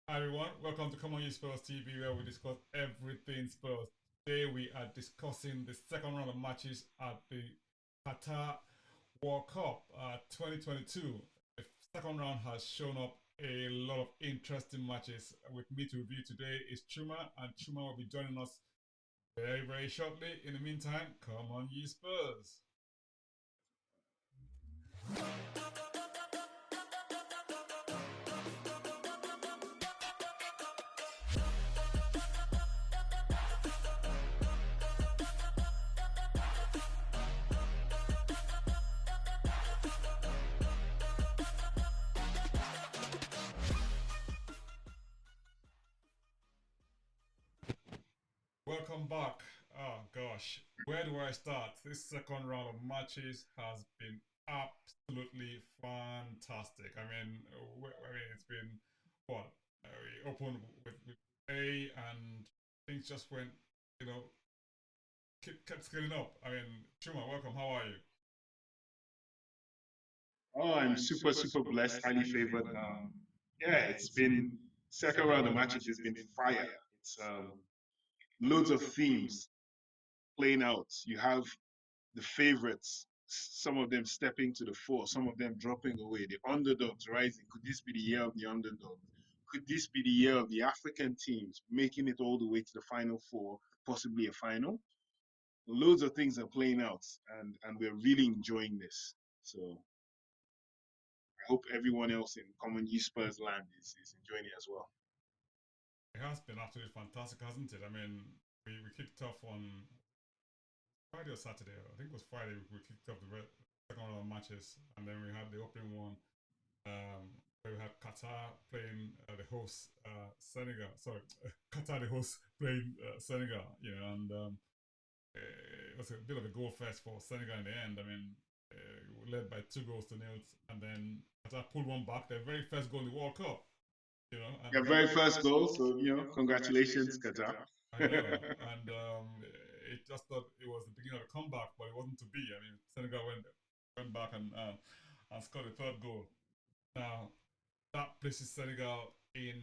Hi everyone, welcome to ComeonyespursTV where we discuss everything Spurs. Today we are discussing the second round of matches at the Qatar World Cup 2022. The second round has shown up a lot of interesting matches. With me to review today is Chuma, and Chuma will be joining us very shortly. In the meantime, come on, ye Spurs. Welcome back. Oh gosh, where do I start? This second round of matches has been absolutely fantastic. It's been what we opened with A, and things just went, you know, kept scaling up. Chuma, welcome. How are you? Oh, I'm super blessed, highly favored. Yeah, it's been second round of matches has been fire. It's loads of themes playing out. You have the favorites, some of them stepping to the fore, some of them dropping away. The underdogs rising. Could this be the year of the underdog? Could this be the year of the African teams making it all the way to the final four, possibly a final? Loads of things are playing out, and we're really enjoying this. So I hope everyone else in Common E Spurs land is enjoying it as well. It has been absolutely fantastic, hasn't it? We kicked off on Friday or Saturday. I think it was Friday. We kicked off the second round of matches, and then we had the opening one where we had Qatar playing the host Senegal. Sorry, Qatar the host playing Senegal. It was a bit of a goal fest for Senegal in the end. Led by 2 goals to nil, and then Qatar pulled one back. Their very first goal in the World Cup. You know, and Their very first goal, so congratulations, Qatar. I know, and it just thought it was the beginning of a comeback, but it wasn't to be. Senegal went back and scored a third goal. Now that places Senegal in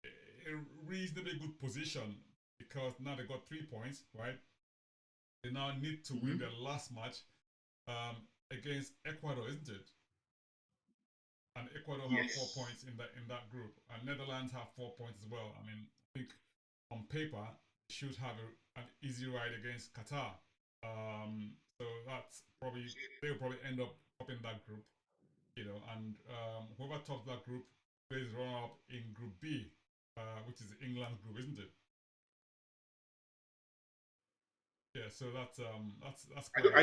a reasonably good position because now they got 3 points, right? They now need to win Mhm. their last match against Ecuador, isn't it? And Ecuador have 4 points Yes. in that group, and Netherlands have 4 points as well. I think on paper they should have an easy ride against Qatar. So that's probably they'll probably end up in that group, and whoever tops that group plays runner up in Group B, which is England's group, isn't it? Yeah, so that's I, quite don't- a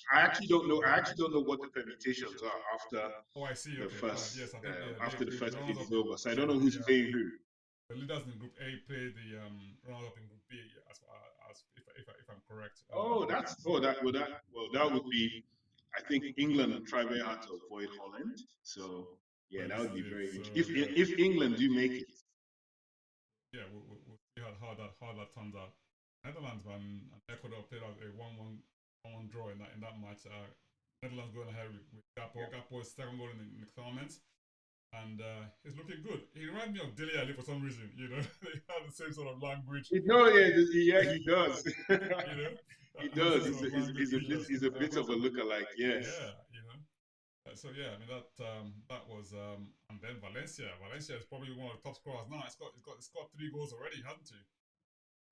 I actually don't know. I actually don't know what the permutations are after Oh, I see. the Okay, all right. first Yes, I think after the the first phase runners up. is over. So I don't Yeah, know who's yeah. playing who. The leaders in Group A play the runners up in Group B, as if I'm correct. That would be. I think England will try very hard to avoid Holland. So yeah, Well, that this would is be it. very So interesting. yeah, If England do make it, yeah, we'll see how that turns out. Netherlands and Ecuador played out a one draw in that match. Netherlands going ahead with Gapo. yeah. Gapo's second goal in the tournament, and he's looking good. He reminds me of Dele Ali for some reason. They have the same sort of language. No, yeah, yeah, he does. You know, He has the does. same sort of language features. He's a bit of a lookalike. Yes. Yeah, So yeah, that was and then Valencia. Valencia is probably one of the top scorers now. It's got 3 goals already, hasn't he?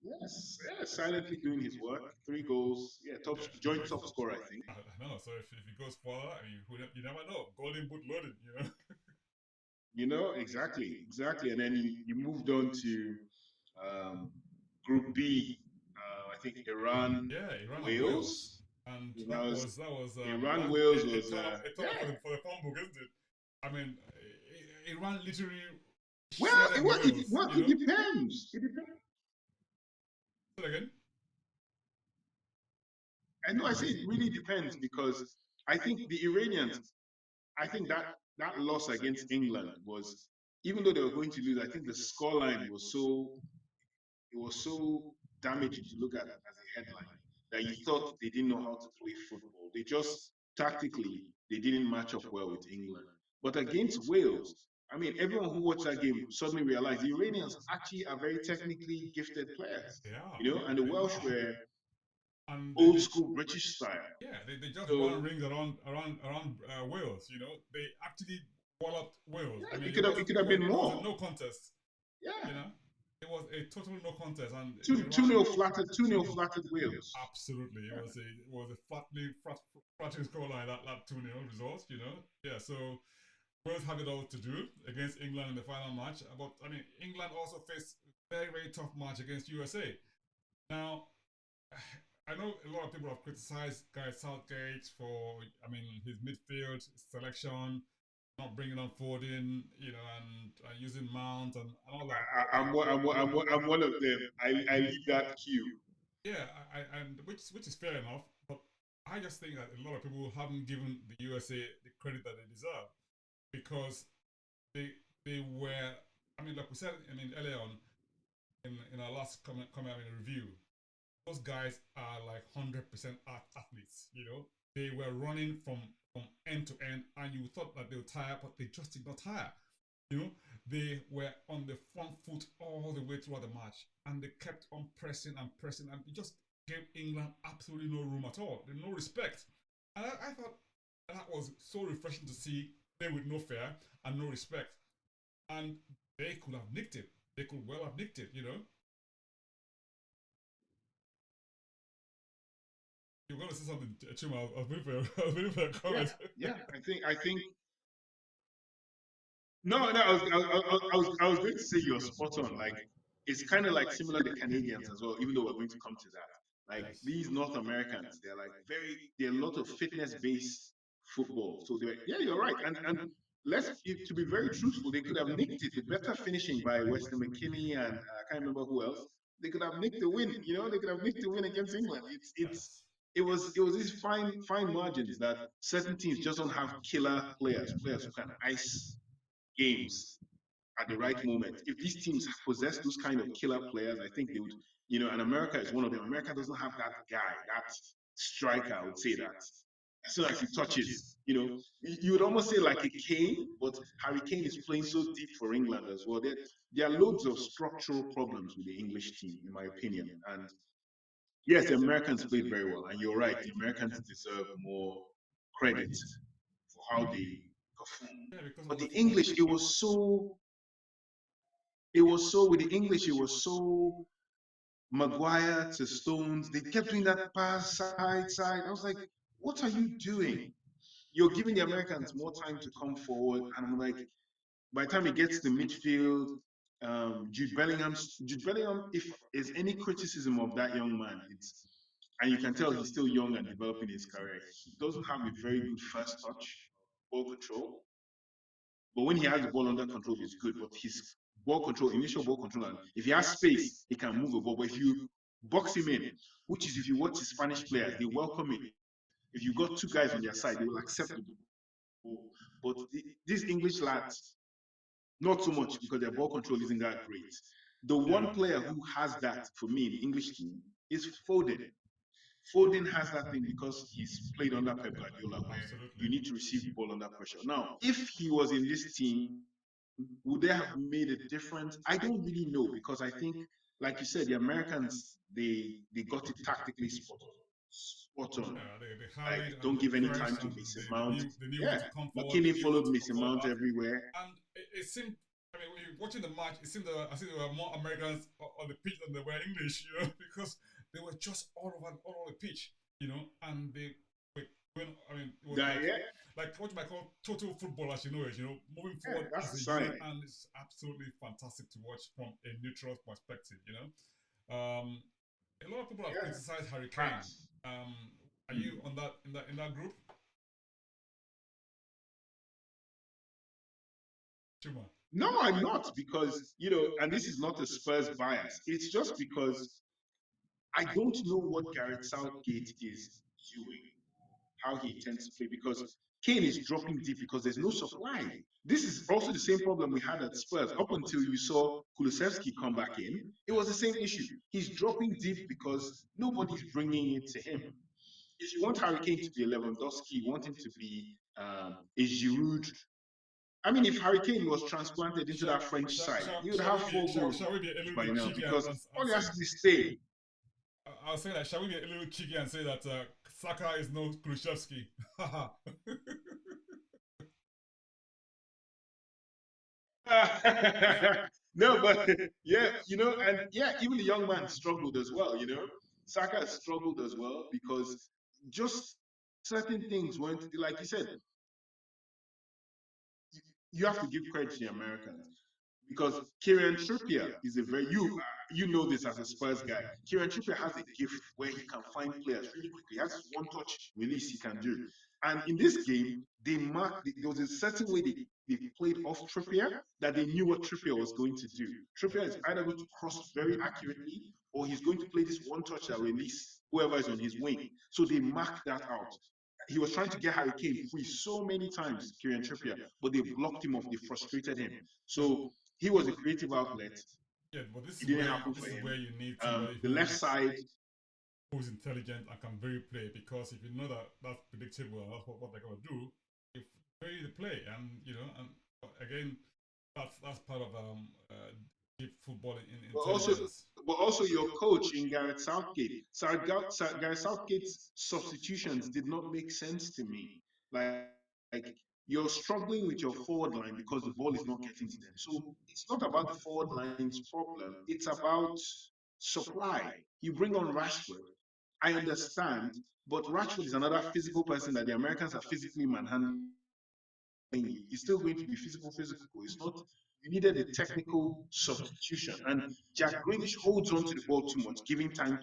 Yes. Yeah. Silently doing his work. 3 goals. Yeah. Joint top scorer, I think. I know. So if he goes further, you never know. Golden boot loaded, you know. Exactly. And then you moved on to um, Group B. I think Iran, Yeah, Iran and Wales. Wales, and You know, that was Iran, that Wales was a turn up yeah. for the phone book, isn't it? I mean, Iran literally Well, shredded Wales. it depends. It depends. Say it again. I know. I say it really depends because I think the Iranians. I think that loss against England was, even though they were going to lose, I think the scoreline was so damaging to look at as a headline that you thought they didn't know how to play football. They just tactically they didn't match up well with England. But against Wales, I mean, everyone who watched that game suddenly realized the Iranians actually are very technically gifted players, They are. and the They Welsh are. were And old school British style. yeah, they just So won rings around Wales. They actually walloped Wales. I yeah, mean, it could have been it was a more. no contest. Yeah, You know, it was a total no contest, and two nil flattered, 2-0 flattered Wales. absolutely, Yeah. it was a flattering scoreline, that 2-0 result. Yeah. So Wales have it all to do against England in the final match. But I mean, England also faced a very very tough match against USA. Now, I know a lot of people have criticized Gareth Southgate for, I mean, his midfield selection, not bringing on Foden, and using Mount and all that. I'm one of them. I lead that queue. Yeah, and which is fair enough, but I just think that a lot of people haven't given the USA the credit that they deserve because they they were, I mean, like we said, I mean, earlier on in our last comment in review, those guys are like 100% athletes. They were running from end to end, and you thought that they would tire, but they just did not tire. They were on the front foot all the way throughout the match, and they kept on pressing and pressing, and it just gave England absolutely no room at all. No respect. And I thought that was so refreshing to see, play with no fear and no respect. And they could have nicked it. They could well have nicked it. You're going to say something, Chuma. I was waiting for your Yeah, comment. yeah. I think no, no. I was going to say you're spot on. Like it's kind of like similar to Canadians as well. Even though we're going to come to that. Like Yes. these North Americans, they're like they're a lot of fitness based football. So they're yeah, you're right. And to be very truthful, they could have nicked it. The better finishing by Weston McKinney and I can't remember who else. They could have nicked the win. They could have nicked the win against England. Yes. It was these fine margins that certain teams just don't have killer players who can ice games at the right moment. If these teams possess those kind of killer players, I think they would, and America is one of them. America doesn't have that guy, that striker, I would say that. As soon as he touches, you would almost say like a Kane, but Harry Kane is playing so deep for England as well. There are loads of structural problems with the English team, in my opinion. And yes, the Americans played very well. And you're right, the Americans deserve more credit for how they performed. Yeah, because But of the the football. English, it was so with the English, it was so Maguire to Stones. They kept doing that pass side. I was like, what are you doing? You're giving the Americans more time to come forward. And I'm like, by the time it gets to midfield, Jude Bellingham, if there's any criticism of that young man, and you can tell he's still young and developing his career. He doesn't have a very good first touch, ball control. But when he has the ball under control, it's good. But his ball control, initial ball control, and if he has space, he can move a ball. But if you box him in, which is if you watch the Spanish players, they welcome it. If you got two guys on their side, they will accept the ball. But these English lads, not so much because their ball control isn't that great. The one player who has that for me in the English team is Foden. Foden has that thing because he's played under Pep Guardiola, where Absolutely. you need to receive the ball under pressure. Now, if he was in this team, would they have made a difference? I don't really know because I think, like you said, the Americans they got it tactically spot on. Yeah, they Like harried and don't they give any time pressed to and Mason they Mount. knew they knew when Yeah, to come forward, they McKinney knew when followed to Mason fall Mount back. everywhere. And it seemed, I mean, when you're watching the match, it seemed that I think there were more Americans on the pitch than there were English, because they were just all over the pitch, and they were going, I mean, it was That yeah, like what you might call total football as you know it, moving yeah, forward that's as the a sign. unit, and it's absolutely fantastic to watch from a neutral perspective. Um, a lot of people have Yeah, criticized Harry Kane. facts. Um, are you Mm. on that in that group? Chuma. No, I'm not because and this is not a Spurs bias. It's just because I don't know what Gareth Southgate is doing, how he intends to play, because Kane is dropping deep because there's no supply. This is also the same problem we had at Spurs up until you saw Kulusevski come back in. It was the same issue. He's dropping deep because nobody's bringing it to him. If you want Harry Kane to be a Lewandowski, you want him to be a Giroud I mean, if Harry Kane was transplanted into that French side, he would have 4 goals shall we be a little by bit now cheeky because and all he say, has to do is stay. I'll say that, shall we be a little cheeky and say that Saka is no Khrushchevsky? No, but yeah, and yeah, even the young man struggled as well. Saka has struggled as well because just certain things weren't like you said. You have to give credit to the Americans because Kieran Trippier is a very you know this as a Spurs guy. Kieran Trippier has a gift where he can find players really quickly. He has this one touch release he can do. And in this game, there was a certain way they played off Trippier that they knew what Trippier was going to do. Trippier is either going to cross very accurately or he's going to play this one touch that release whoever is on his wing. So they marked that out. He was trying to get Harry Kane free so many times, Kieran Trippier, but they blocked him off. They frustrated him. Yeah, So he was a creative outlet. yeah, but It didn't happen this for is him. where you need somebody The left side, who's intelligent and can very play, because if you know that that's predictable and that's what they're gonna do, if ready to play, and and again, that's part of deep football in but also, intelligence. but also your coach in Gareth Southgate. Gareth Southgate's substitutions did not make sense to me. Like you're struggling with your forward line because the ball is not getting to them. So it's not about the forward line's problem. It's about supply. You bring on Rashford. I understand, but Rashford is another physical person that the Americans are physically manhandling you. He's still going to be physical. It's not. You needed a technical substitution, and Jack Grealish holds on to the ball too much, giving time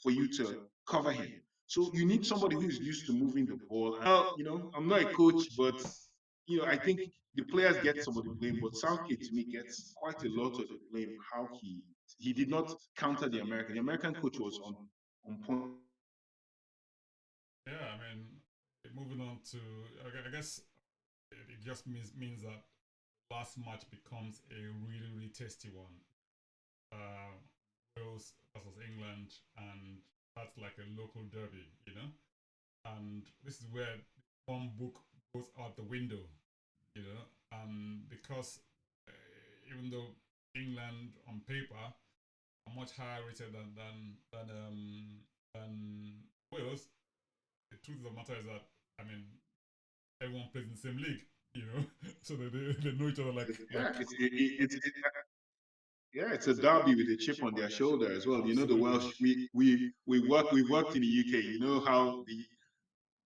for you to cover him. So you need somebody who is used to moving the ball. And, I'm not a coach, but I think the players get some of the blame, but Southgate to me gets quite a lot of the blame. How he did not counter the American. The American coach was on point. Yeah, I mean, moving on to, I guess it just means that last match becomes a really really tasty one. Uh, Wales versus England, and that's like a local derby, And this is where one book goes out the window, because even though England on paper are much higher rated than Wales, the truth of the matter is that, I mean, everyone plays in the same league, so they know each other Yeah, like yeah, it's a derby with a chip on their shoulder as well. The absolutely. Welsh, we worked in the UK. You know how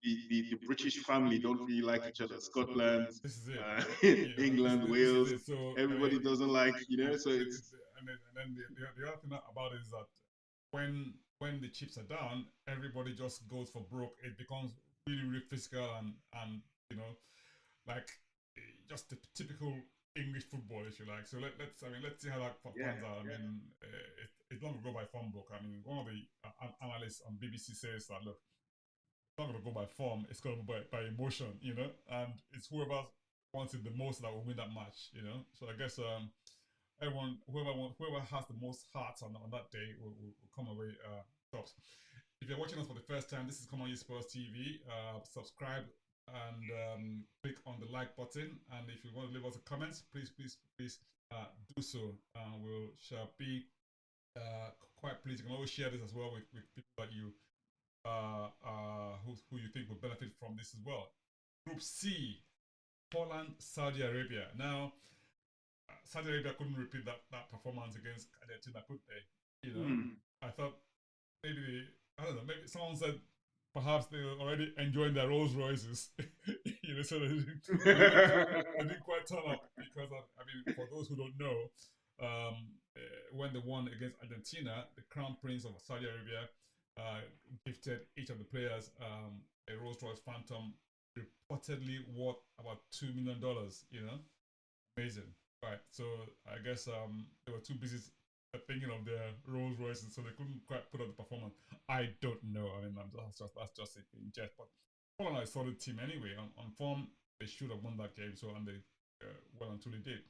the British family don't really like each other. Scotland, This is it. uh, This England, this is Wales, it. So I mean, everybody doesn't like. So it's and then the other thing about it is that when the chips are down, everybody just goes for broke. It becomes really really physical and you know like just the typical English football, if you like. So let's see how that yeah, pans out. I mean, it's not gonna go by phone book. I mean, one of the analysts on BBC says that, look, it's not gonna go by form. It's gonna go by emotion, and it's whoever wants it the most that will win that match, So I guess everyone, whoever has the most hearts on that day will come away tops. If you're watching us for the first time, this is Come On You Spurs TV. Subscribe and click on the like button. And if you want to leave us a comment, please do so. We shall be quite pleased. You can always share this as well with people that you who you think will benefit from this as well. Group C, Poland, Saudi Arabia. Now, Saudi Arabia couldn't repeat that performance against Argentina, could they? I thought maybe I don't know. Maybe someone said perhaps they were already enjoying their Rolls Royces, so they didn't quite turn up because I mean, for those who don't know, when they won against Argentina, the Crown Prince of Saudi Arabia gifted each of the players a Rolls Royce Phantom, reportedly worth about $2 million. Amazing. Right. So I guess they were too busy thinking of their Rolls Royces, so they couldn't quite put up the performance. I don't know. I mean, that's just it in jest. But Poland are a solid team anyway. On form, they should have won that game. So and they well until they did.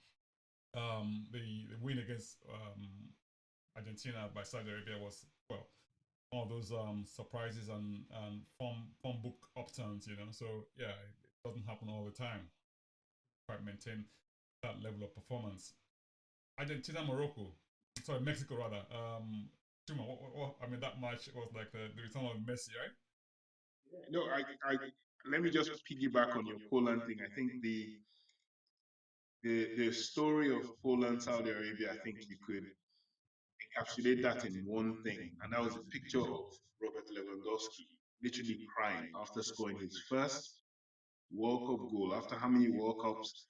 The win against Argentina by Saudi Arabia was all those surprises and form book upturns. So yeah, it doesn't happen all the time. quite maintain that level of performance. Argentina, Morocco, sorry, Mexico rather. Chuma, I mean, that match was like the return of Messi, right? No, let me just piggyback on your Poland thing. I think the story of Poland, Saudi Arabia, I think you could encapsulate that in one thing, and that was a picture of Robert Lewandowski literally crying after scoring his first World Cup goal. After how many World Cups?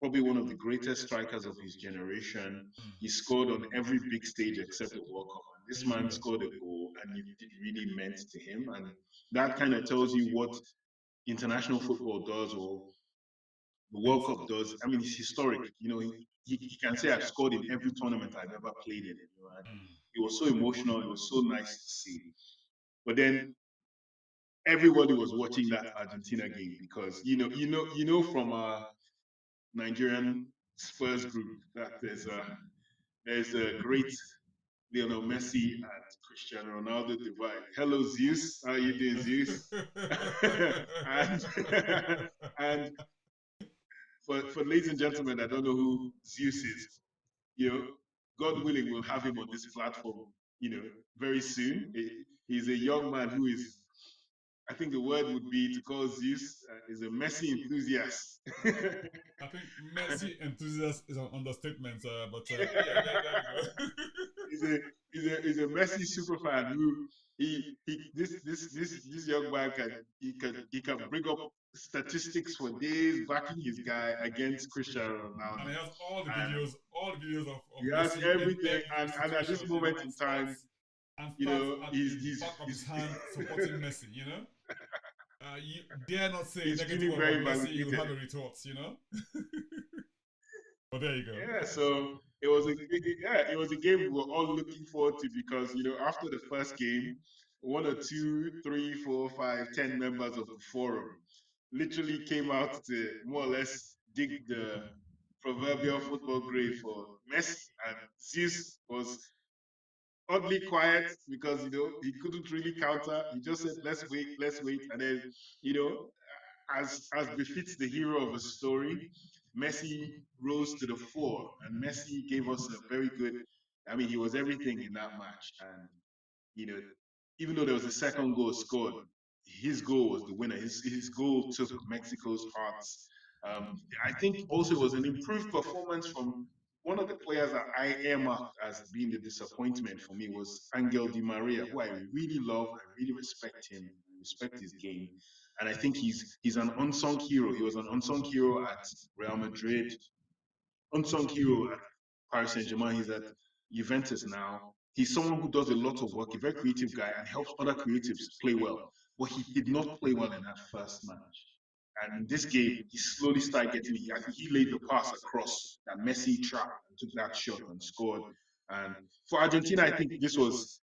Probably one of the greatest strikers of his generation. He scored on every big stage except the World Cup. And this man scored a goal, and it really meant to him. And that kind of tells you what international football does, or the World Cup does. I mean, it's historic. You know, he can say I've scored in every tournament I've ever played in. You know, and it was so emotional. It was so nice to see. But then everybody was watching that Argentina game because from our Nigerian Spurs group that there's a great Lionel Messi and Cristiano Ronaldo divide. Hello Zeus, how you doing, Zeus? and and for ladies and gentlemen that don't know who Zeus is, you know, God willing, we'll have him on this platform, very soon. He's a young man who is, I think the word would be to call Zeus is a Messi enthusiast. I think Messi enthusiast is an understatement, but yeah, there we go. he's a Messi super fan who this young man can bring up statistics for days backing his guy against Cristiano And Ronaldo. he has And all the videos of he has Messi in everything, every and at situation, this moment in time, and starts at the back of his he's hand supporting Messi. You dare not say a he's negative feeling word very about Messi, you'll validated. have a retort. But there you go. Yeah, so it was a game we were all looking forward to because after the first game, one or two, three, four, five, 10 members of the forum literally came out to more or less dig the proverbial football grave for Messi, and Zeus was oddly quiet because he couldn't really counter. He just said, let's wait," and then you know as befits the hero of a story, Messi rose to the fore, and Messi gave us a very good. I mean, he was everything in that match, and you know, even though there was a second goal scored, his goal was the winner. His goal took Mexico's hearts. I think also it was an improved performance from one of the players that I earmarked as being the disappointment for me was Angel Di Maria, who I really love. I really respect him. I respect his game, and I think he's an unsung hero. He was an unsung hero at Real Madrid, unsung hero at Paris Saint Germain. He's at Juventus now. He's someone who does a lot of work, a very creative guy, and helps other creatives play well. But he did not play well in that first match. And in this game, he slowly started getting it. I think he laid the pass across that Messi trapped and took that shot and scored. And for Argentina, I think this was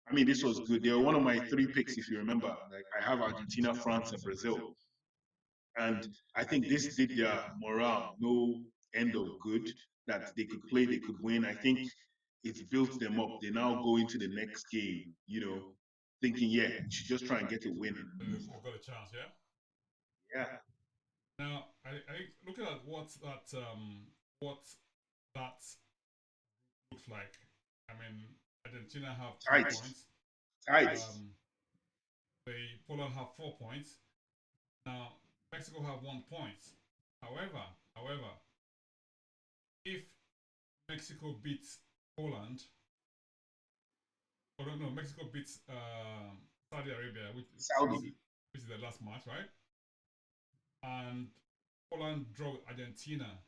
good. They were one of my three picks, if you remember. Like I have Argentina, France, and Brazil. And I think this did their morale no end of good, that they could play, they could win. I think it's built them up. They now go into the next game, thinking, yeah, we should just try and get a win and move on. They've got a chance, yeah. Yeah. Now, I think looking at what that looks like. I mean, Argentina have 3 Tight. points. Tight. Poland have 4 points. Now, Mexico have 1 point. However, if Mexico beats Poland, no, Mexico beats Saudi Arabia, which is the last match, right? And Poland draw with Argentina.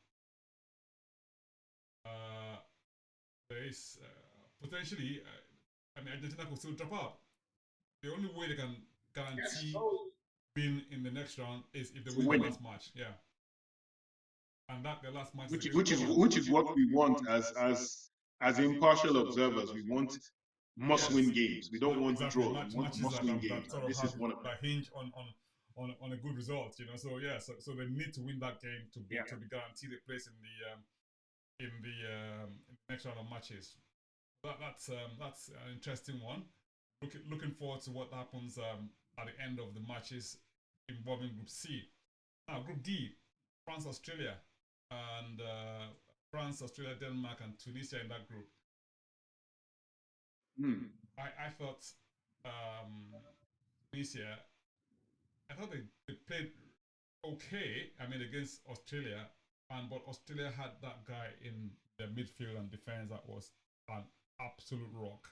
There is potentially, I mean, Argentina could still drop out. The only way they can guarantee being in the next round is if they win the last match. Yeah, and that the last match which is what we want as impartial observers. We want must-win games. We don't want exactly draws. We want matches must-win that games. sort And of this is have one of them. that hinge on a good result. So yeah, so they need to win that game to be guaranteed a place in the next round of matches. That's an interesting one. Looking forward to what happens at the end of the matches involving Group C. Now, Group D, France, Australia. and France, Australia, Denmark, and Tunisia in that group. I thought Tunisia, I thought they played okay. I mean, against Australia, but Australia had that guy in the midfield and defense that was an absolute rock.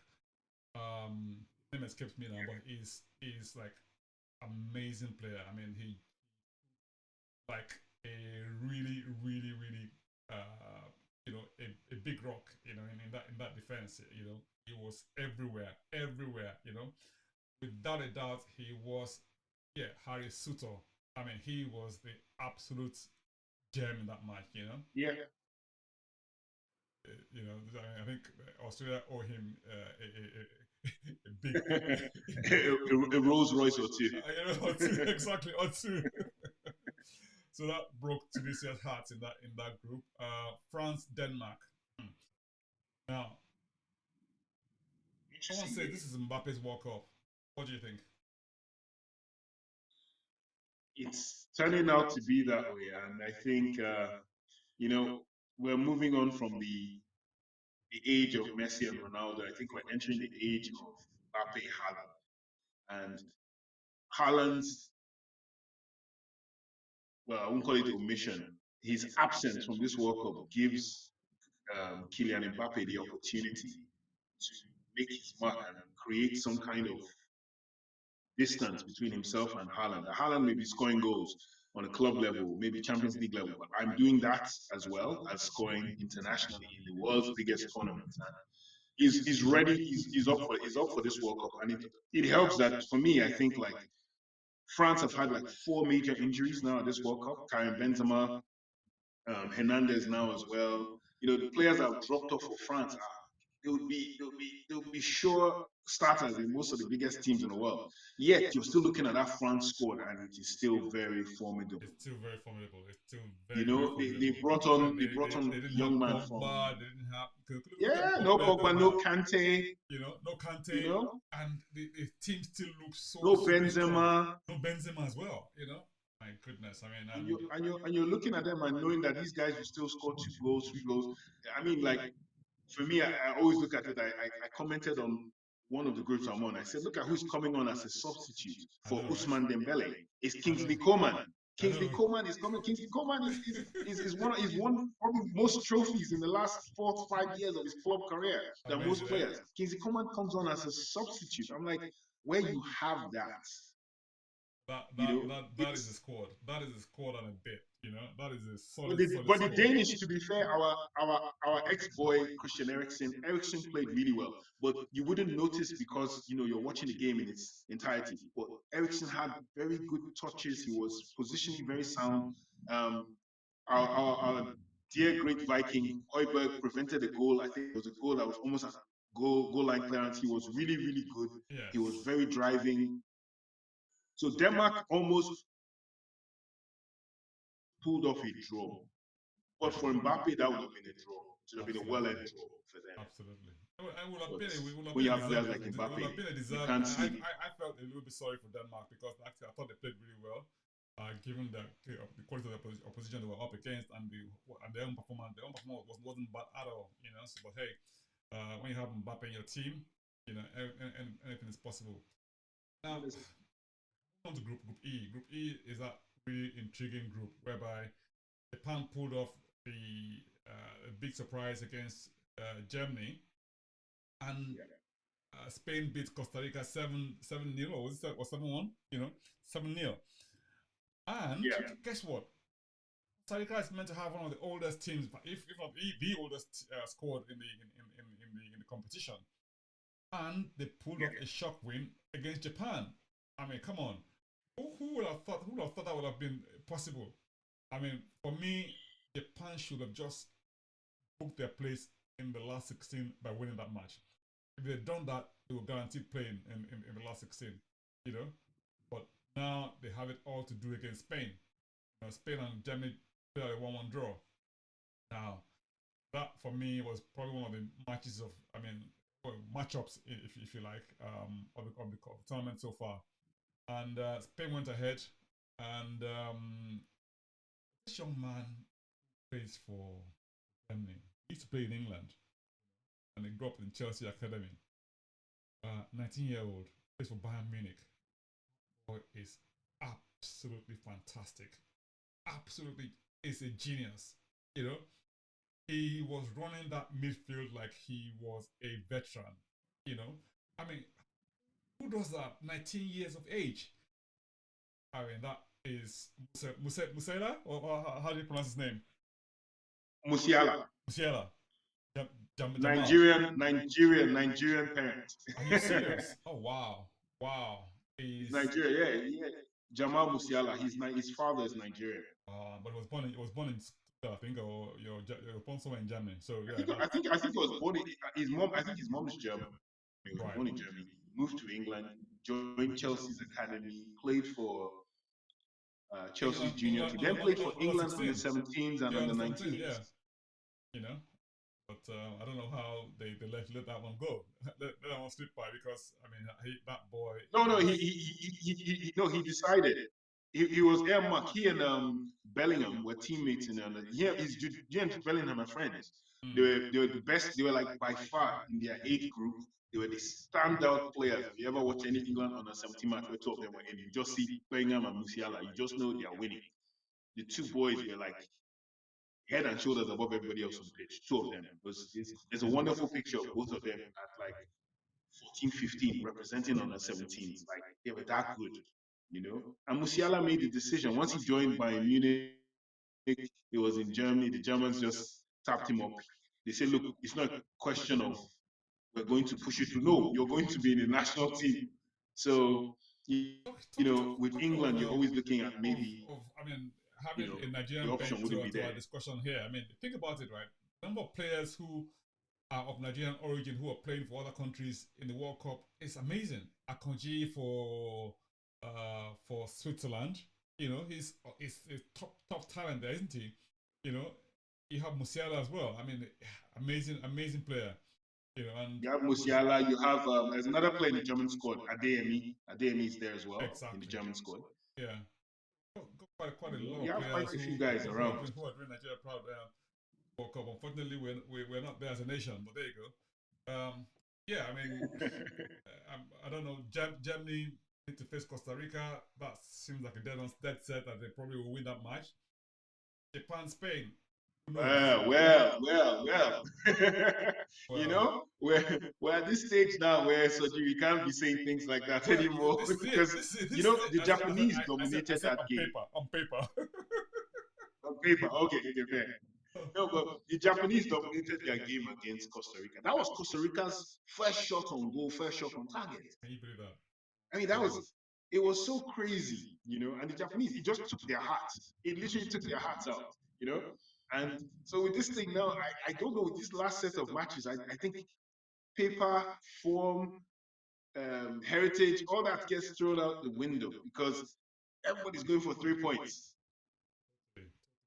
Name escapes me now, but he's like amazing player. I mean, he like a really, really, really, a big rock. In that defense. He was everywhere, everywhere. Without a doubt, he was, yeah, Harry Suter. I mean, he was the absolute gem in that match. Yeah. I think Australia owe him a big a Rolls Royce or two. or two, exactly, or two. So that broke Tunisia's hearts in that group. France, Denmark. Now, someone said this is Mbappe's World Cup. What do you think? It's turning out to be that way, and I think we're moving on from the age of Messi and Ronaldo. I think we're entering the age of Mbappe, Haaland, and Haaland's, well, I won't call it omission. His absence from this World Cup gives Kylian Mbappe the opportunity to make his mark and create some kind of distance between himself and Haaland. Haaland may be scoring goals on a club level, maybe Champions League level, but I'm doing that as well as scoring internationally in the world's biggest tournaments. And he's ready. He's up for this World Cup, and it helps that for me. I think like France have had like 4 major injuries now at this World Cup. Karim Benzema, Hernandez now as well. The players that have dropped off for France they'll be sure starters in most of the biggest teams in the world. Yet you're still looking at that France squad, and it is still very formidable. It's still very formidable. It's still very, very formidable. They brought on they didn't young have man Pogba, from they didn't have no Pogba, no Kante, no Kante, and the team still looks so no Benzema, strong. No Benzema as well. My goodness. I mean, and you're looking at them and knowing that these guys will still score 2 goals, 3 goals. I mean, like for me, I always look at it. I commented on one of the groups I'm on. I said, look at who's coming on as a substitute for Ousmane Dembele. It's Kingsley Coman. Kingsley Coman is coming. Kingsley Coman is won probably most trophies in the last 4 to 5 years of his club career than most players. Kingsley Coman comes on as a substitute. I'm like, where you have that. That is a squad. That is a squad and a bit. That is a solid. But the Danish, to be fair, our ex-boy Christian Eriksen played really well. But you wouldn't notice because you're watching the game in its entirety. But Eriksen had very good touches. He was positionally very sound. Our dear great Viking Højbjerg prevented a goal. I think it was a goal that was almost a goal line clearance. He was really, really good. Yes. He was very driving. So Denmark almost pulled off a draw. But for Mbappe, that would have been a draw. It would have been a well-earned draw for them. Absolutely. I would have been. When you have players like Mbappe, you can't sleep. I felt a little bit sorry for Denmark because actually I thought they played really well, given the quality of the opposition they were up against and their own performance. Their own performance wasn't bad at all. So, but hey, when you have Mbappe in your team, anything is possible. Now, on to Group E. Group E is that really intriguing group whereby Japan pulled off the big surprise against Germany, and Spain beat Costa Rica 7-0 or 7-1, 7-0. And guess what? Costa Rica is meant to have one of the oldest teams, if not the oldest squad in the competition, and they pulled off a shock win against Japan. I mean, come on. Who would have thought that would have been possible? I mean, for me, Japan should have just booked their place in the last 16 by winning that match. If they'd done that, they were guaranteed playing in the last 16, But now they have it all to do against Spain. Spain and Germany played a 1-1 draw. Now, that for me was probably one of the matches of, matchups, if you like, of the tournament so far. And Spain went ahead, and this young man plays for Germany. He used to play in England and he grew up in Chelsea Academy. 19-year-old, plays for Bayern Munich. Boy is absolutely fantastic. Absolutely is a genius. You know, he was running that midfield like he was a veteran. You know, I mean, who does that? 19 years of age. I mean, that is Musela, or how do you pronounce his name? Musiala. Musiala. Jamal. Nigerian parent. Are you serious? Oh wow, wow. He's He's Nigerian, yeah. Jamal Musiala. His father is Nigerian. but he was born in I think, or you're born somewhere in Germany. So I yeah, think that I think I think he was born. His mom. I think his mom is German. He was right. born in Germany. Moved to England. Joined Chelsea's academy. Played for Chelsea's junior team. Then played for Under England under 16. 17s and Yeah, under under 17. Yeah, 19s. you know. But I don't know how they let that one go. Let that one slip by because I mean that boy. No, no, he decided. He was earmarked. He and Bellingham were teammates in he and Bellingham are friends. They were the best. They were like by far in their age group. They were the standout players. If you ever watch any England under 17 match where two of them were in, you just see Bellingham and Musiala. You just know they are winning. The two boys were like head and shoulders above everybody else on the pitch. Two of them. There's a wonderful picture of both of them at like 14, 15, representing under 17s. Like they were that good, you know. And Musiala made the decision once he joined Bayern Munich. He was in Germany. The Germans just tapped him up. They said, "Look, it's not a question of we're going to push you through. No, you're going to be in the national team." So with England, you're always looking at maybe I mean, you having know a the Nigerian option bent wouldn't be to our there. discussion here. I mean, think about it, right? The number of players who are of Nigerian origin who are playing for other countries in the World Cup is amazing. Akonji for Switzerland, he's a top talent there, isn't he? You know, you have Musiala as well. I mean, amazing player. And You have Musiala. You have there's another player in the German squad, Adeyemi. Adeyemi is there as well in the exactly, German squad. yeah. Got quite a lot You of have quite players a who few guys who are around. doing who are doing Nigeria proud. World Cup. Unfortunately, we're not there as a nation, but there you go. Yeah, I mean, I don't know. Germany need to face Costa Rica. That seems like a dead set that they probably will win that match. Japan, Spain. Who knows? Well. You Well, know, we're at this stage now where we can't be saying things like that well, anymore this is it. because This is it. the Japanese I dominated said that on game paper. On paper. on paper. Okay, fair. No, but the Japanese dominated their game against Costa Rica. That was Costa Rica's first shot on goal, first shot on target. Can you believe that? I mean, it was so crazy, and the Japanese, it just took their hearts. It literally took their hearts out. And so with this thing now, I don't know, with this last set of matches, I think paper, form, heritage, all that gets thrown out the window because everybody's going for 3 points,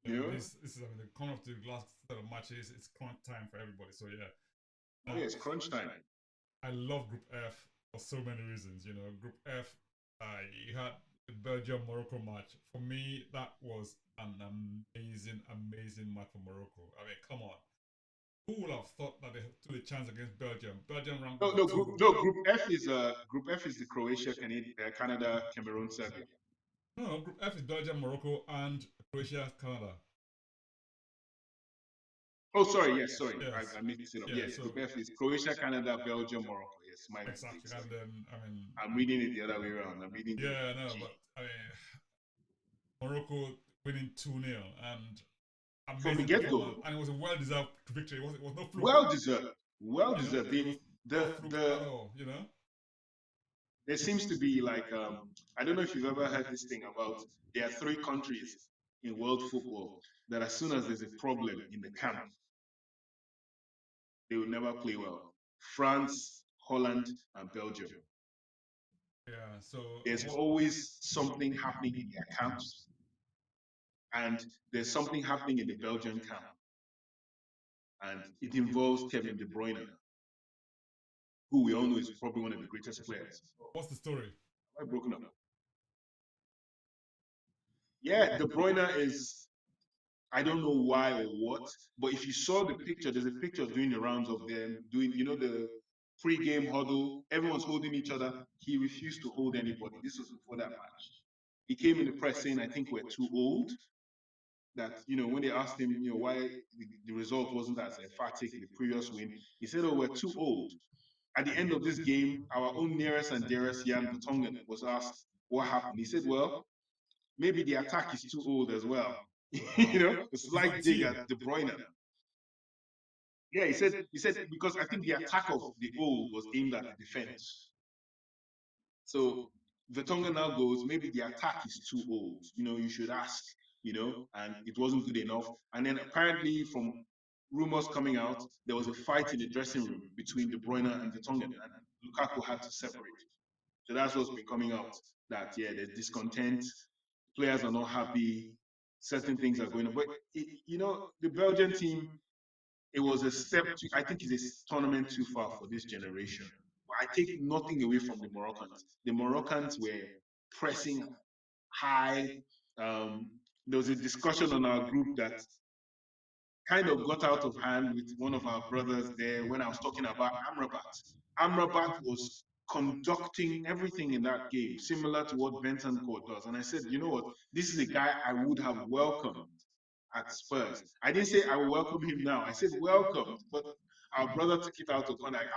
you know? This is I mean the corner of the last set of matches. It's crunch time for everybody. So yeah. Oh, yeah, it's crunch time. I love Group F for so many reasons. Group F, you had the Belgium Morocco match. For me, that was an amazing match for Morocco. I mean, come on. Who would have thought that they took a chance against Belgium? Belgium ranked No, Group F is the Croatia, Canada, Cameroon, Serbia. No, Group F is Belgium, Morocco, and Croatia, Canada. Oh, sorry. Yes, sorry. Yes. I mixed it up. Yeah, Yes, so Group F is Croatia, Canada, Belgium, Morocco. Yes, my mistake. exactly. And then I mean, I'm reading it the other way around. I'm reading the yeah, no, G. but I mean, Morocco winning 2-0 and From the amazing get-go. performance, and it was a well-deserved victory. It was no fluke. Well deserved. Well You know, deserved. it was no fluke at all. There seems to be like I don't know if you've ever heard this thing about there are three countries in world football that as soon as there's a problem in the camp, they will never play well. France, Holland, and Belgium. Yeah. So There's always something happening in their camps, and there's something happening in the Belgian camp, and it involves Kevin De Bruyne, who we all know is probably one of the greatest players. what's the story? I broken up. Yeah, De Bruyne is. I don't know why or what, but if you saw the picture, there's a picture doing the rounds of them doing, the pre-game huddle. Everyone's holding each other. He refused to hold anybody. This was before that match. He came in the press saying, I think we're too old. That, when they asked him, why the result wasn't as emphatic the previous win, he said, oh, we're too old. At the end of this game, our own nearest and dearest Jan Vertonghen was asked what happened. He said, well, maybe the attack is too old as well. A slight dig at De Bruyne. Yeah, he said because I think the attack of the old was aimed at the defense. So Vertonghen now goes, maybe the attack is too old. You should ask, and it wasn't good enough. And then apparently from rumors coming out, there was a fight in the dressing room between De Bruyne and Vertonghen, and Lukaku had to separate. So that's what's been coming out, that, there's discontent, players are not happy, certain things are going on. But, the Belgian team, it was a step too, I think it's a tournament too far for this generation. But I take nothing away from the Moroccans. The Moroccans were pressing high. There was a discussion on our group that kind of got out of hand with one of our brothers there when I was talking about Amrabat. Amrabat was conducting everything in that game, similar to what Bentancur does. And I said, you know what? This is a guy I would have welcomed at Spurs. I didn't say I will welcome him now. I said welcomed, but our brother took it out of context.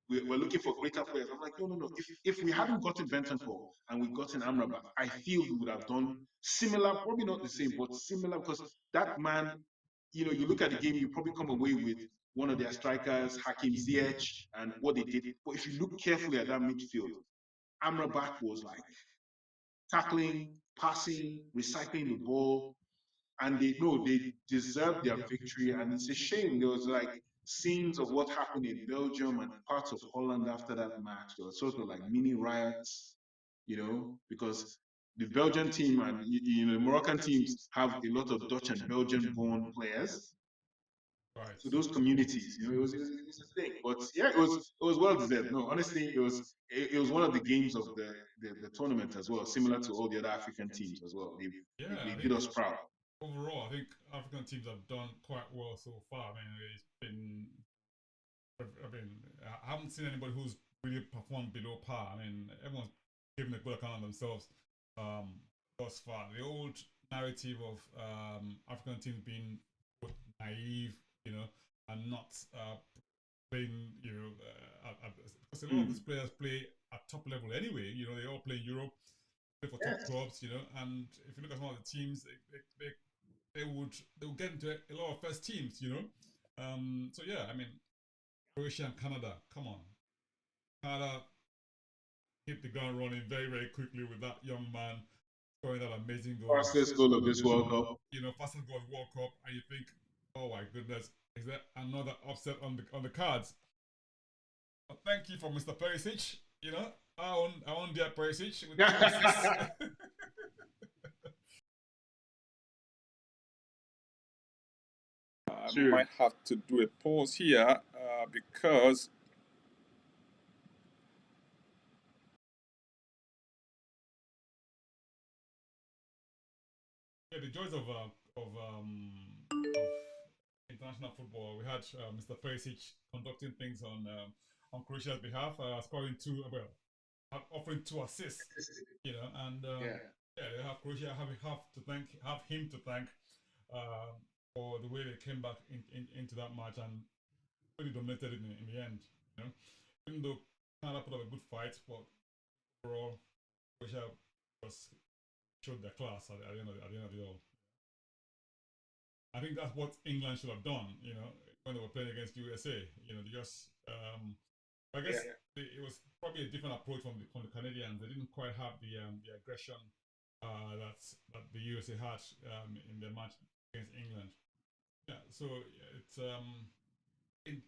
We're looking for greater players. I'm like, no. If we hadn't gotten Bentancur and we gotten Amrabat, I feel we would have done similar, probably not the same, but similar, because that man, you look at the game, you probably come away with one of their strikers, Hakim Ziyech, and what they did. But if you look carefully at that midfield, Amrabat was like tackling, passing, recycling the ball, and they deserved their victory. And it's a shame there was like scenes of what happened in Belgium and parts of Holland after that match. There was sort of like mini riots, because the Belgian team and the Moroccan teams have a lot of Dutch and Belgian born players. Right. So those communities, it was a thing. But yeah, it was well deserved. No, honestly, it was one of the games of the tournament as well, similar to all the other African teams as well. They did us proud. Overall, I think African teams have done quite well so far. I mean, it's been. I haven't seen anybody who's really performed below par. I mean, everyone's given a good account of themselves thus far. The old narrative of African teams being naive, and not playing, because a lot of these players play at top level anyway. They all play in Europe, play for top clubs, and if you look at some of the teams, they would get into a lot of first teams, So yeah, I mean, Croatia and Canada, come on, Canada hit the ground running very, very quickly with that young man scoring that amazing goal. Fastest goal of this World Cup. Fastest goal of World Cup, and you think, oh my goodness, is there another upset on the cards? Well, thank you for Mr. Perisic. I own their Perisic with 2 assists. I might have to do a pause here because the joys of international football. We had Mr. Perisic conducting things on Croatia's behalf, scoring offering 2 assists. And they have Croatia have him to thank for the way they came back into that match and really dominated it in the end. Even though Canada put up a good fight, but overall Croatia showed their class at the end of it all. I think that's what England should have done, when they were playing against USA. They just, I guess it was probably a different approach from the Canadians. They didn't quite have the aggression that the USA had in their match against England. Yeah, so it's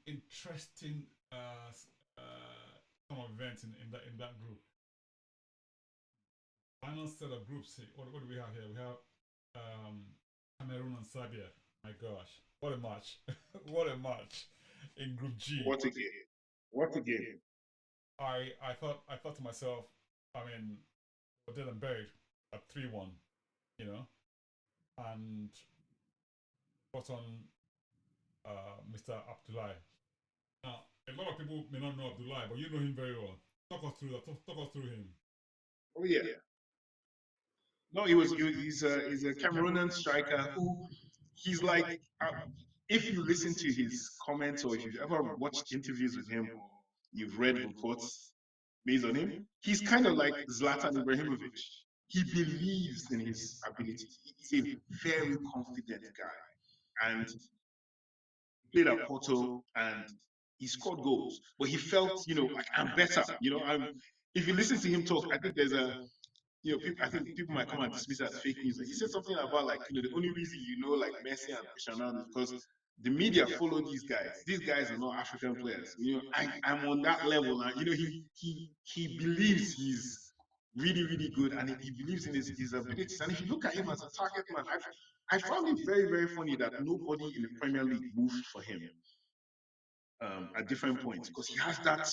interesting some events in that group. Final set of groups. What do we have here? We have Cameroon and Serbia. My gosh, what a match! What a match in Group G. What a game! What a game! I thought to myself, I mean, we're dead and buried at 3-1, and brought on Mr. Abdullah. Now, a lot of people may not know Abdullah, but you know him very well. Talk us through that. Talk us through him. Oh yeah. No, he's a Cameroonian striker who he's like if you listen to his comments or if you've ever watched interviews with him or you've read reports based on him, he's kind of like Zlatan Ibrahimovic. He believes in his ability. He's a very confident guy, and he played at Porto and he scored goals, but he felt, like I'm better. If you listen to him talk, I think there's a people, I think people might come and dismiss it as fake news. He said something about like, the only reason like Messi and Cristiano Ronaldo is because the media follow these guys. These guys are not African players. I'm on that level, and he believes he's really really good, and he believes in his abilities. And if you look at him as a target man, I found it very very funny that nobody in the Premier League moved for him at different points because he has that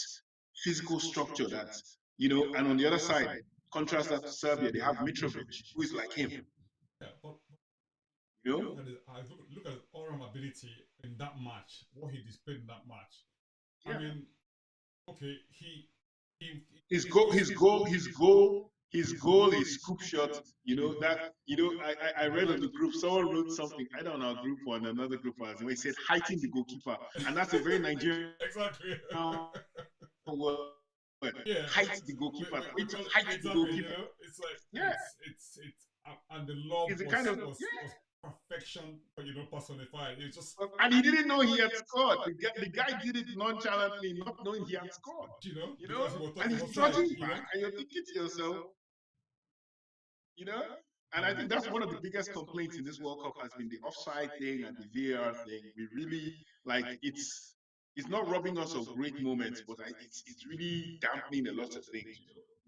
physical structure that and on the other side, contrast that to Serbia, they have Mitrovic, who is like him. Yeah, but You you know, look at his all-round ability in that match, what he displayed in that match. I yeah. mean, okay, he His his goal, goal his goal, his goal, his goal, his scoop shot. That. I read on the group. Someone wrote something. I don't know, a group or another group was, and he said heighting the goalkeeper, and that's a very Nigerian exactly. word. Yeah, Height the goalkeeper. For you to because height the exactly, goalkeeper. it's like Yeah, and the love it's a kind of was perfection, personified. It's just and he didn't know he had scored. The guy did it nonchalantly, not knowing he had scored. because he was And he he's was trying, trudging back, and you're thinking to yourself, you know. And I think that's one of the biggest complaints in this World Cup has been the offside thing and the VAR thing. We really like it's not robbing us of great moments, but it's really dampening a lot of things.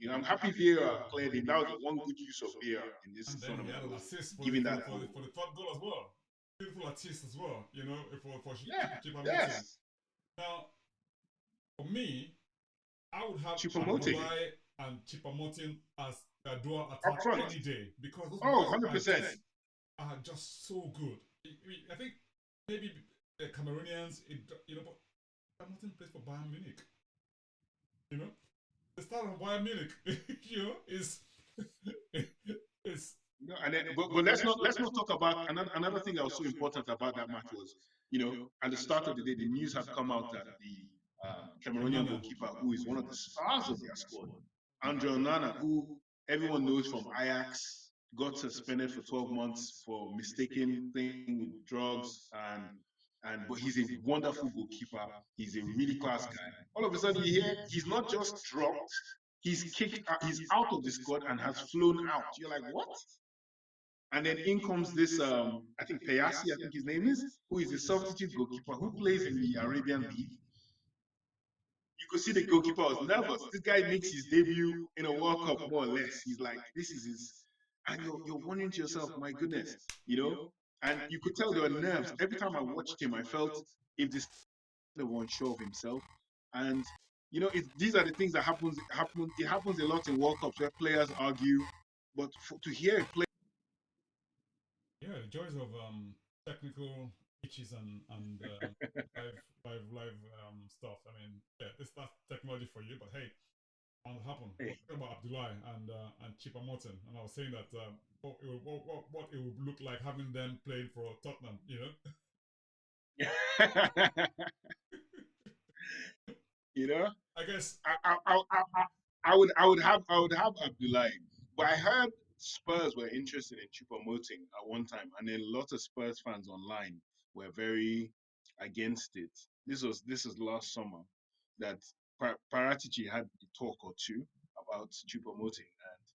I'm happy VAR cleared him. That was the one good use of VAR in this and then he tournament had an was assist giving that goal. for the third goal as well. Beautiful assist as well, for Yeah, Chipa Moting. yes. Now, for me, I would have Choupo-Moting Abdullah and Chipa Moting as a dual up attack front. any day because those Oh, boys 100%. are just so good. I think maybe the Cameroonians, but Chipa Moting plays for Bayern Munich. The start of Bayern Munich, is is And then, but let's not talk about another thing that was so important about that match was, at the start of the day, the news had come out that the Cameroonian Onana. goalkeeper, who is one of the stars of their squad, Andre Onana, who everyone knows from Ajax, got suspended for 12 months for mistaken thing with drugs, but he's a wonderful goalkeeper. He's a really class guy. All of a sudden, you hear he's not just dropped. He's kicked. He's out of the squad and has flown out. You're like, what? And then in comes this, I think Payasi, I think his name is, who is a substitute goalkeeper who plays in the Arabian League. You could see the goalkeeper was nervous. This guy makes his debut in a World Cup, more or less. He's like, this is his, and you're wondering to yourself, my goodness, and you could tell there were nerves. Every time I watched him, I felt if this was unsure of himself. And these are the things that happen. It happens a lot in World Cups where players argue, but to hear a player. Yeah, the joys of technical itches and live stuff. I mean, yeah, it's not technology for you, but hey, what happen? We're talking about Abdullah and Chipa Morton, and I was saying that what it would look like having them playing for Tottenham, I guess. I would have Abdullah, but I heard Spurs were interested in Choupo-Moting at one time, and then a lot of Spurs fans online were very against it. This is last summer that Paratici had the talk or two about Choupo-Moting, and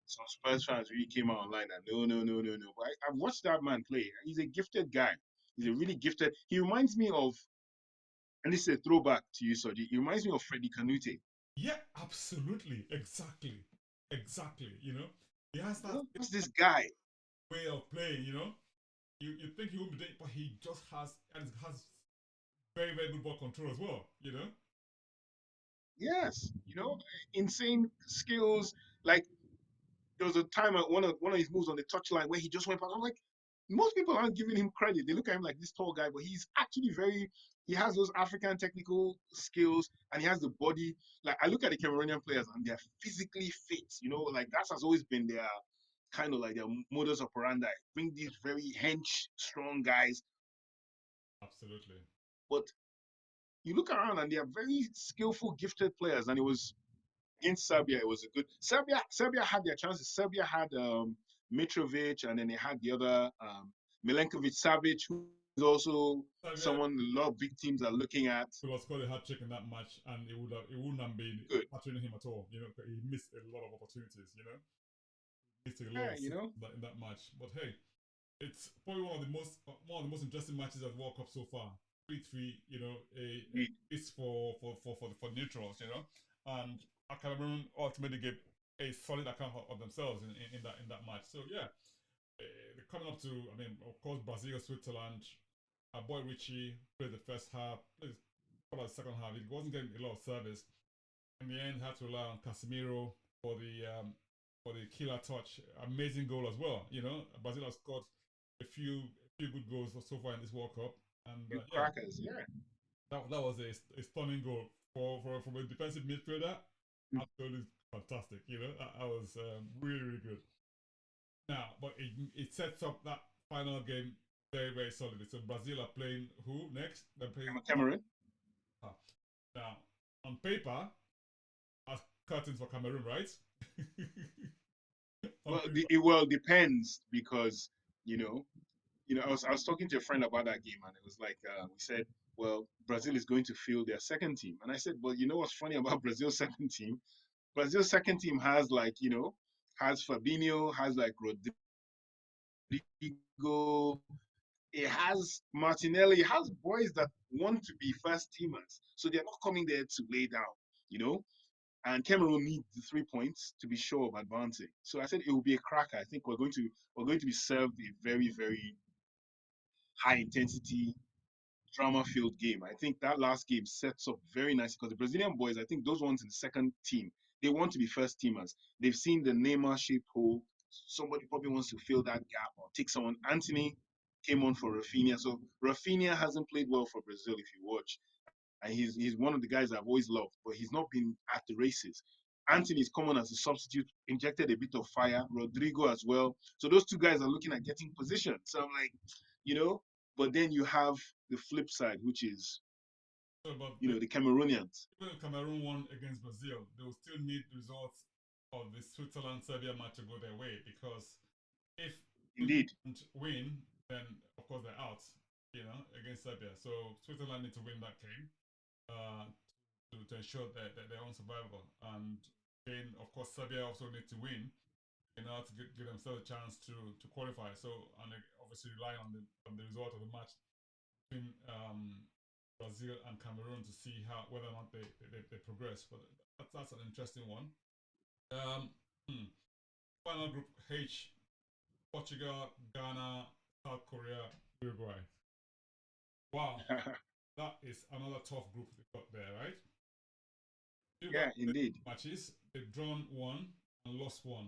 some Spurs fans really came out online and no, no, no, no, no. But I've watched that man play. He's a gifted guy. He's a really gifted. He reminds me of, and this is a throwback to you, Soji. He reminds me of Freddie Canute. Yeah, absolutely, exactly. He has that What's this guy? way of playing. You think he won't be doing, but he just has very very good ball control as well. Yes, insane skills. Like there was a time at one of his moves on the touchline where he just went back. I'm like, most people aren't giving him credit. They look at him like this tall guy, but he's actually very. He has those African technical skills, and he has the body. Like I look at the Cameroonian players, and they're physically fit. You know, like that has always been their kind of like their modus operandi. Bring these very hench, strong guys, Absolutely. but you look around and they are very skillful, gifted players. And it was against Serbia. It was a good Serbia had their chances. Serbia had Mitrovic, and then they had the other Milenkovic Savic, who is also Xavier someone a lot of big teams are looking at. could have scored a hat trick in that match, and it wouldn't have been Good. featuring him at all. You know, he missed a lot of opportunities. You know, he missed a lot Yeah, you know. in that match. But hey, it's probably one of the most interesting matches of the World Cup so far. 3-3, you know, it's for neutrals, you know, and Cameroon ultimately gave a solid account of themselves in that match. So yeah, coming up to, I mean, of course, Brazil, Switzerland. Our boy Richie played the first half, played about the second half. He wasn't getting a lot of service. In the end, had to rely on Casemiro for the killer touch. Amazing goal as well. You know, Brazil has scored a few good goals so far in this World Cup, and You yeah, crackers, yeah. that was a stunning goal for from a defensive midfielder. Absolutely fantastic. You know, that was really good. Now, but it sets up that final game very solidly. So Brazil are playing who next? They're playing Cameroon. now on paper as curtains for Cameroon, right? On Well, paper. it well depends because you know I was talking to a friend about that game, and it was like we said, well, Brazil is going to field their second team, and I said, well, you know what's funny about Brazil's second team? Brazil's second team has like has Fabinho, has like Rodrigo, it has Martinelli, it has boys that want to be first teamers, so they're not coming there to lay down, you know. And Cameroon need the 3 points to be sure of advancing. So I said it will be a cracker. I think we're going to be served a very high intensity drama filled game. I think that last game sets up very nicely because the Brazilian boys, I think those ones in the second team, they want to be first teamers. They've seen the Neymar shaped hole. Somebody probably wants to fill that gap or take someone. Anthony came on for Rafinha. So Rafinha hasn't played well for Brazil if you watch. And he's one of the guys I've always loved, but he's not been at the races. Anthony's come on as a substitute, injected a bit of fire. Rodrigo as well. So those two guys are looking at getting position. So I'm like, you know, but then you have the flip side, which is So, but the Cameroonians. even if Cameroon won against Brazil, they will still need results of the Switzerland Serbia match to go their way because if Indeed. Switzerland win, then of course they're out. You know, against Serbia. So Switzerland need to win that game uh, to ensure that their own survival. And again, of course, Serbia also need to win in order to give themselves a chance to qualify. So, and they obviously rely on the result of the match between Brazil and Cameroon to see how whether or not they progress. But that's an interesting one. Um, hmm. Final group H: Portugal, Ghana, South Korea, Uruguay. Wow, that is another tough group they got there, right? Uruguay Yeah, indeed. matches, they've drawn one and lost one.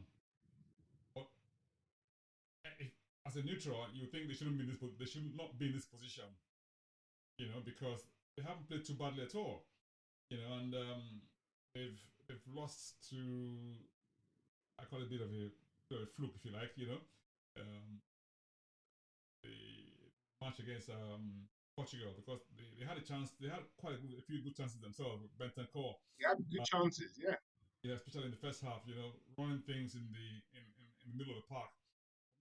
But if, as a neutral, you think they shouldn't be in this, they should not be in this position, you know, because they haven't played too badly at all, you know, and they've lost to, I call it a bit of a fluke, if you like, you know, the match against Portugal because they had a chance, they had quite a few good chances themselves with Bentancur. You have good chances, yeah. Yeah, especially in the first half, you know, running things in the middle of the park.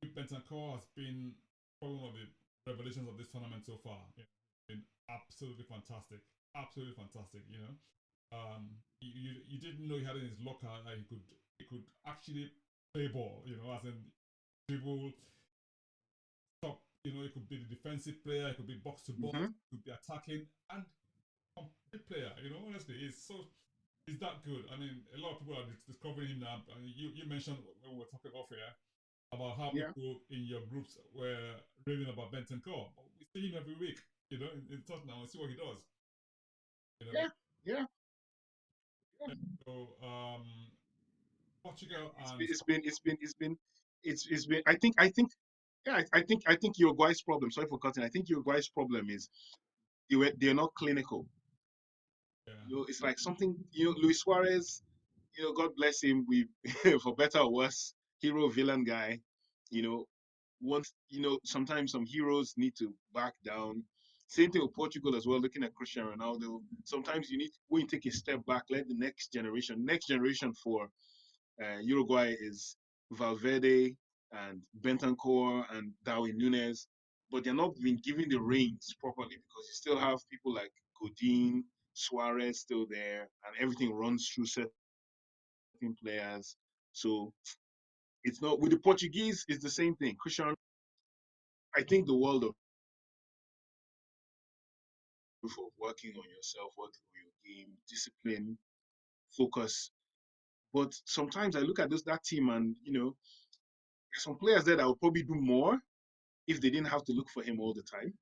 Bentancur has been probably one of the revelations of this tournament so far. Been absolutely fantastic, absolutely fantastic. You know, you didn't know he had in his locker that he could actually play ball. You know, as in dribble, stop. You know, he could be the defensive player, he could be box to box, Mm-hmm. he could be attacking and complete player. You know, honestly, he's that good. I mean, a lot of people are discovering him now. I mean, you mentioned when we were talking off here about how Yeah, people in your groups were raving about Bentancur. But we see him every week, you know, in Tottenham and see what he does. You know, yeah, yeah, yeah. so Portugal It's and been, it's been, it's been, it's been, it's been. I think Yeah, I think Uruguay's problem. Sorry for cutting. I think Uruguay's problem is they're not clinical. Yeah. It's like something. Luis Suarez. God bless him. We, for better or worse, hero villain guy. You know, once sometimes some heroes need to back down. Same thing with Portugal as well. Looking at Cristiano Ronaldo, sometimes you need when you take a step back, let the next generation for Uruguay is Valverde and Bentancur and Darwin Nunes, but they're not being given the reins properly because you still have people like Godin, Suarez still there, and everything runs through certain players. So it's not with the Portuguese. It's the same thing. Cristiano, I think the world of working on yourself, working on your game, discipline, focus. But sometimes I look at that team, and there's some players there that will probably do more if they didn't have to look for him all the time.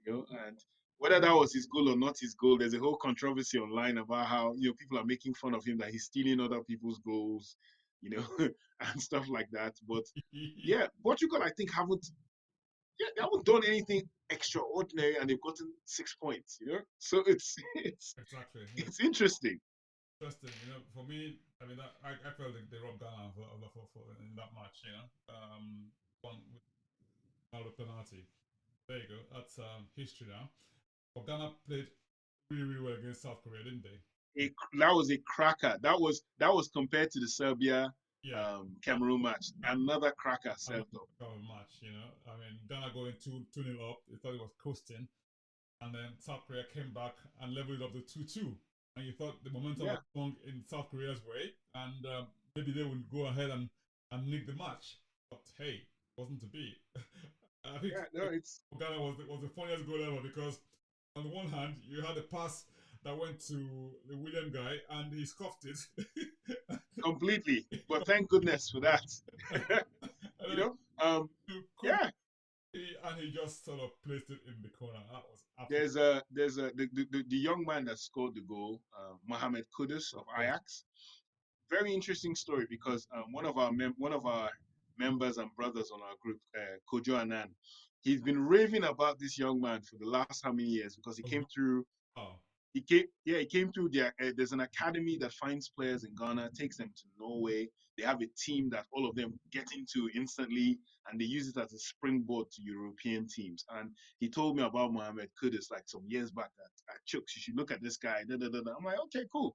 And whether that was his goal or not his goal, there's a whole controversy online about how people are making fun of him that he's stealing other people's goals, and stuff like that. But yeah, Portugal, I think they haven't done anything extraordinary, and they've gotten 6 points. So it's Exactly. it's interesting. Interesting. For me, I mean, I felt like they robbed Ghana in that match. One with another penalty. There you go. That's history now. But Ghana played really, really well against South Korea, didn't they? That was a cracker. That was compared to the Serbia Yeah. Cameroon match. Another cracker served up. Match. I mean, Ghana going 2-0 up. They thought it was coasting, and then South Korea came back and leveled it up to 2-2. And you thought the momentum Yeah, was strong in South Korea's way, and maybe they would go ahead and nick the match. But hey, it wasn't to be. I think yeah. No, it's Ghana was the funniest goal ever because on the one hand you had a pass that went to the William guy and he scuffed it. completely. But thank goodness for that. And you then know. Um. to Kobe, Yeah. and he just sort of placed it in the corner. That was absolutely There's a the young man that scored the goal, Mohamed Kudus of yes. Ajax. Very interesting story because one of our members and brothers on our group, Kojo Anand, he's been raving about this young man for the last how many years because he came through. Oh, He came through there's an academy that finds players in Ghana, takes them to Norway. They have a team that all of them get into instantly, and they use it as a springboard to European teams. And he told me about Mohamed Kudus like some years back at Chooks. You should look at this guy. Da, da, da, da. I'm like, okay, cool.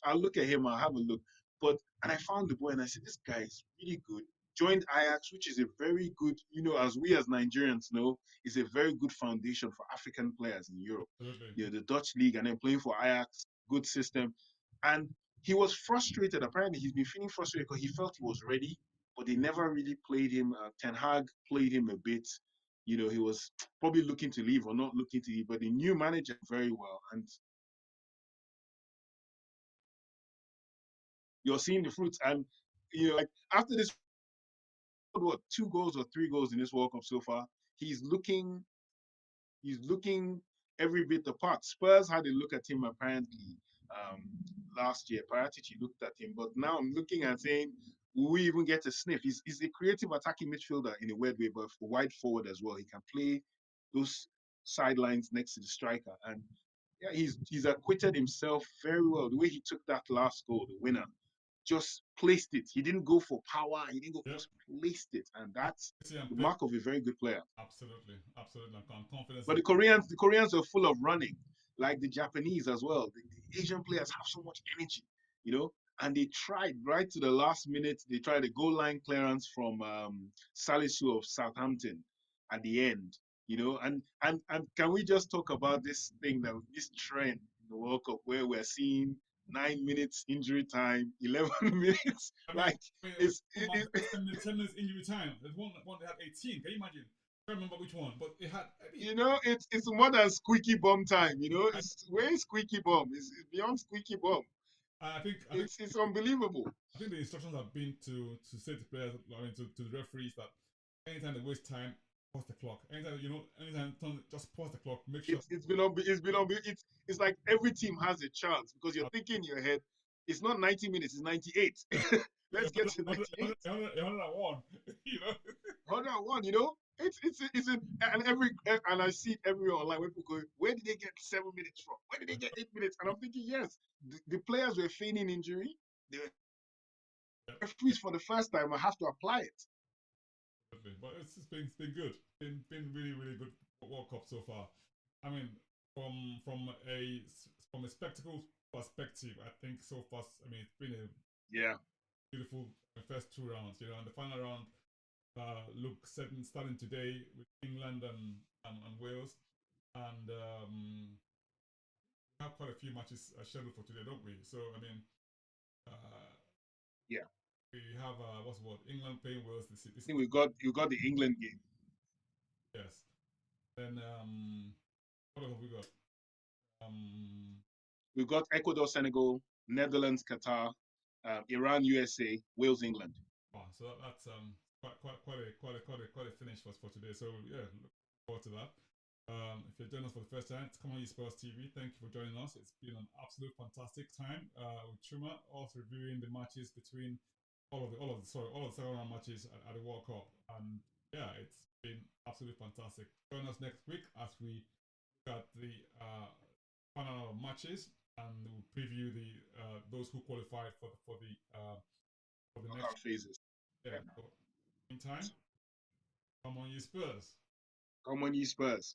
I'll look at him. I'll have a look. And I found the boy, and I said, this guy is really good. Joined Ajax, which is a very good, as we as Nigerians know, is a very good foundation for African players in Europe. absolutely. The Dutch league, and then playing for Ajax, good system. And he was frustrated. Apparently, he's been feeling frustrated because he felt he was ready, but they never really played him. Ten Hag played him a bit. He was probably looking to leave or not looking to leave, but the new manager very well. And you're seeing the fruits. And, like after this, what, 2 goals or 3 goals in this World Cup so far, he's looking he's looking every bit apart. Spurs had a look at him apparently um, last year. Paratici looked at him, but now I'm looking and saying, will we even get a sniff? He's a creative attacking midfielder in a weird way, but wide forward as well. He can play those sidelines next to the striker, and yeah, he's acquitted himself very well. The way he took that last goal, the winner, just placed it. He didn't go for power. He didn't go. Yep. Just placed it, and that's the Play. mark of a very good player. Absolutely, absolutely. I'm confident. But the Koreans are full of running, like the Japanese as well. The Asian players have so much energy, and they tried right to the last minute. They tried a goal line clearance from Salisu of Southampton at the end, and can we just talk about this trend in the World Cup where we're seeing 9 minutes injury time, 11 minutes, I mean, like it's it, it, 10 minutes injury time. There's one that had 18. Can you imagine? I can't remember which one, but it had. I mean, it's more than squeaky bum time. I, It's way squeaky bum. It's beyond squeaky bum. I think I think It's unbelievable. I think the instructions have been to say to players, I mean, to the referees that anytime they waste time, pause the clock. Anytime just pause the clock. Make sure. It's like every team has a chance because you're thinking in your head, it's not 90 minutes, it's 98. Let's get to 98. 101. You know. 101. It's and I see it everywhere online when people go, where did they get 7 minutes from? Where did they get 8 minutes? And I'm thinking, yes, the players were feigning injury. The referees for the first time I have to apply it. But it's been good. Been really good World Cup so far. I mean, from a spectacle perspective, I think so far. I mean, it's been a beautiful first 2 rounds. You know, and the final round look starting today with England and Wales, and we have quite a few matches scheduled for today, don't we? So I mean, yeah, we have what's the word? England playing Wales. I think you got the England game. Yes. Then what have we got? We've got Ecuador, Senegal, Netherlands, Qatar, Iran, USA, Wales, England. Wow, so that's quite a finish for today. So yeah, look forward to that. If you're joining us for the first time, it's Come On You Spurs TV. Thank you for joining us. It's been an absolute fantastic time with Chuma, also reviewing the matches between all of the second round matches at the World Cup. And yeah, it's been absolutely fantastic. Join us next week as we look at the final matches and we'll preview the those who qualified for the next phases. Yeah. But meantime, come on, you Spurs. Come on, you Spurs.